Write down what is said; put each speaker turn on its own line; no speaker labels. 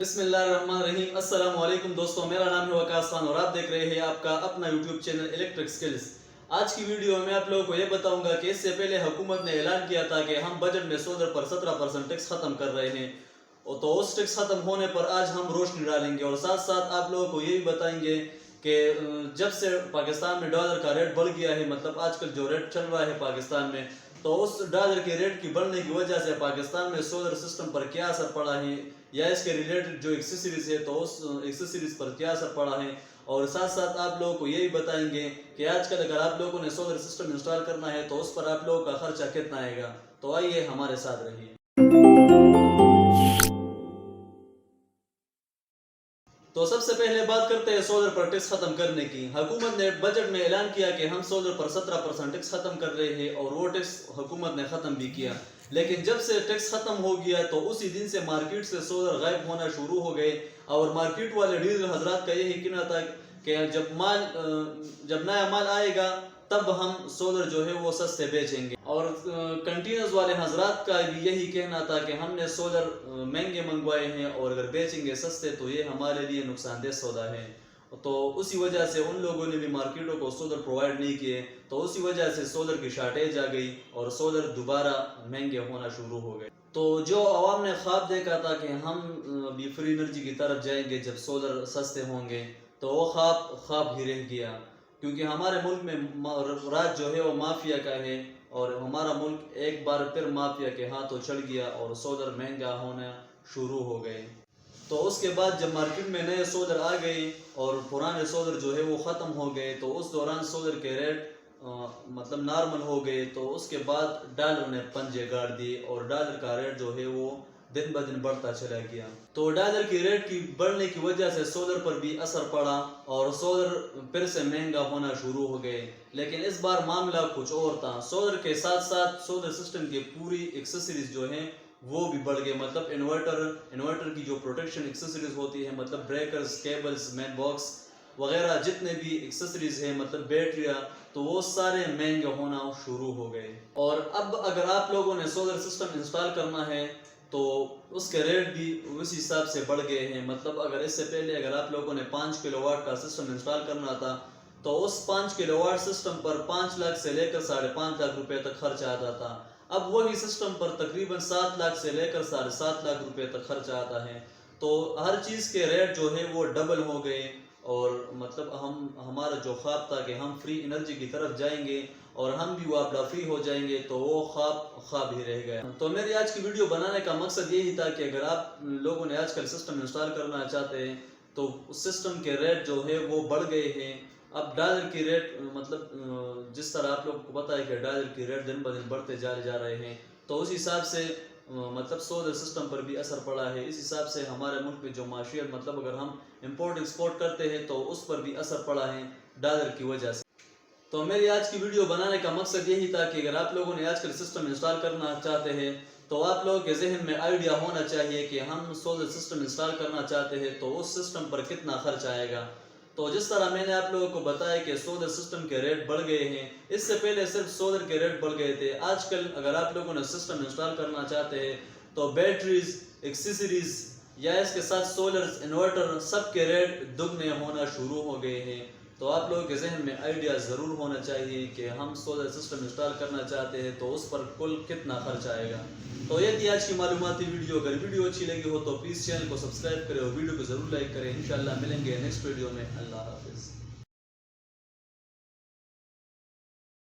بسم اللہ الرحمن الرحیم۔ السلام علیکم دوستوں، میرا نام ہے وقاص خان اور آپ دیکھ رہے ہیں آپ کا اپنا یوٹیوب چینل الیکٹرک سکلز۔ آج کی ویڈیو میں آپ لوگوں کو یہ بتاؤں گا کہ اس سے پہلے حکومت نے اعلان کیا تھا کہ ہم بجٹ میں سولر پر 17% ٹیکس ختم کر رہے ہیں، تو اس ٹیکس ختم ہونے پر آج ہم روشنی ڈالیں گے اور ساتھ ساتھ آپ لوگوں کو یہ بھی بتائیں گے کہ جب سے پاکستان میں ڈالر کا ریٹ بڑھ گیا ہے، مطلب آج کل جو ریٹ چل رہا ہے پاکستان میں، تو اس ڈالر کے ریٹ کی بڑھنے کی وجہ سے پاکستان میں سولر سسٹم پر کیا اثر پڑا ہے، یا اس کے ریلیٹڈ جو ایکسیسریز ہے تو اس ایکسیسریز پر کیا اثر پڑا ہے، اور ساتھ ساتھ آپ لوگوں کو یہ بھی بتائیں گے کہ آج کل اگر آپ لوگوں نے سولر سسٹم انسٹال کرنا ہے تو اس پر آپ لوگوں کا خرچہ کتنا آئے گا۔ تو آئیے ہمارے ساتھ رہیے۔ تو سب سے پہلے بات کرتے ہیں سولر پر ٹیکس ختم کرنے کی۔ حکومت نے بجٹ میں اعلان کیا کہ ہم سولر پر 17% ٹیکس ختم کر رہے ہیں، اور وہ ٹیکس حکومت نے ختم بھی کیا، لیکن جب سے ٹیکس ختم ہو گیا تو اسی دن سے مارکیٹ سے سولر غائب ہونا شروع ہو گئے، اور مارکیٹ والے ڈیلر حضرات کا یہی کہنا تھا کہ جب نیا مال آئے گا تب ہم سولر جو ہے وہ سستے بیچیں گے، اور کنٹینرز والے حضرات کا بھی یہی کہنا تھا کہ ہم نے سولر مہنگے منگوائے ہیں اور اگر بیچیں گے سستے تو یہ ہمارے لیے نقصان دہ سودا ہے۔ تو اسی وجہ سے ان لوگوں نے بھی مارکیٹوں کو سولر پرووائڈ نہیں کیے، تو اسی وجہ سے سولر کی شارٹیج آ گئی اور سولر دوبارہ مہنگے ہونا شروع ہو گئے۔ تو جو عوام نے خواب دیکھا تھا کہ ہم بھی فری انرجی کی طرف جائیں گے جب سولر سستے ہوں گے، تو وہ خواب ہی رہ گیا، کیونکہ ہمارے ملک میں راج جو ہے وہ مافیا کا ہے، اور ہمارا ملک ایک بار پھر مافیا کے ہاتھوں چڑھ گیا اور سولر مہنگا ہونا شروع ہو گئے۔ تو اس کے بعد جب مارکیٹ میں نئے سولر آ گئے اور پرانے سولر جو ہے وہ ختم ہو گئے، تو اس دوران سولر کے ریٹ مطلب نارمل ہو گئے، تو اس کے بعد ڈالر نے پنجے گاڑ دیے اور ڈالر کا ریٹ جو ہے وہ دن بہ دن بڑھتا چلا گیا۔ تو ڈالر کی ریٹ کی بڑھنے کی وجہ سے سولر پر بھی اثر پڑا اور سولر پھر سے مہنگا ہونا شروع ہو گئے، لیکن اس بار معاملہ کچھ اور تھا۔ سولر کے ساتھ ساتھ سولر سسٹم کی پوری ایکسیسریز جو ہیں وہ بھی بڑھ گئے، مطلب انورٹر کی جو پروٹیکشن ایکسیسریز ہوتی ہیں، مطلب بریکرز، کیبلز، مین باکس وغیرہ جتنے بھی ایکسیسریز ہیں، مطلب بیٹریاں، تو وہ سارے مہنگے ہونا شروع ہو گئے۔ اور اب اگر آپ لوگوں نے سولر سسٹم انسٹال کرنا ہے تو اس کے ریٹ بھی اسی حساب سے بڑھ گئے ہیں، مطلب اگر اس سے پہلے اگر آپ لوگوں نے 5 کلو واٹ کا سسٹم انسٹال کرنا تھا تو اس 5 کلو واٹ سسٹم پر 5 لاکھ سے لے کر 5.5 لاکھ روپے تک خرچ آتا تھا۔ اب وہی سسٹم پر تقریباً 7 لاکھ سے لے کر 7.5 لاکھ روپے تک خرچ آتا ہے۔ تو ہر چیز کے ریٹ جو ہے وہ ڈبل ہو گئے، اور مطلب ہمارا جو خواب تھا کہ ہم فری انرجی کی طرف جائیں گے اور ہم بھی واپڈا فری ہو جائیں گے، تو وہ خواب ہی رہ گیا۔ تو میری آج کی ویڈیو بنانے کا مقصد یہی تھا کہ اگر آپ لوگوں نے آج کل سسٹم انسٹال کرنا چاہتے ہیں تو اس سسٹم کے ریٹ جو ہے وہ بڑھ گئے ہیں۔ اب ڈالر کی ریٹ مطلب جس طرح آپ لوگوں کو پتہ ہے کہ ڈالر کی ریٹ دن بہ دن بڑھتے جا رہے ہیں، تو اس حساب سے مطلب سولر سسٹم پر بھی اثر پڑا ہے۔ اس حساب سے ہمارے ملک میں جو معیشت مطلب اگر ہم امپورٹ ایکسپورٹ کرتے ہیں تو اس پر بھی اثر پڑا ہے ڈالر کی وجہ سے۔ تو میری آج کی ویڈیو بنانے کا مقصد یہی تھا کہ اگر آپ لوگوں نے آج کل سسٹم انسٹال کرنا چاہتے ہیں تو آپ لوگوں کے ذہن میں آئیڈیا ہونا چاہیے کہ ہم سولر سسٹم انسٹال کرنا چاہتے ہیں تو اس سسٹم پر کتنا خرچ آئے گا۔ تو جس طرح میں نے آپ لوگوں کو بتایا کہ سولر سسٹم کے ریٹ بڑھ گئے ہیں، اس سے پہلے صرف سولر کے ریٹ بڑھ گئے تھے، آج کل اگر آپ لوگوں نے سسٹم انسٹال کرنا چاہتے ہیں تو بیٹریز، ایکسیسریز یا اس کے ساتھ سولرز، انورٹر، سب کے ریٹ دگنے ہونا شروع ہو گئے ہیں۔ تو آپ لوگوں کے ذہن میں آئیڈیا ضرور ہونا چاہیے کہ ہم سولر سسٹم انسٹال کرنا چاہتے ہیں تو اس پر کل کتنا خرچ آئے گا۔ تو یہ تھی آج کی معلوماتی ویڈیو۔ اگر ویڈیو اچھی لگی ہو تو پلیز چینل کو سبسکرائب کریں اور ویڈیو کو ضرور لائک کریں۔ انشاءاللہ ملیں گے نیکسٹ ویڈیو میں۔ اللہ حافظ۔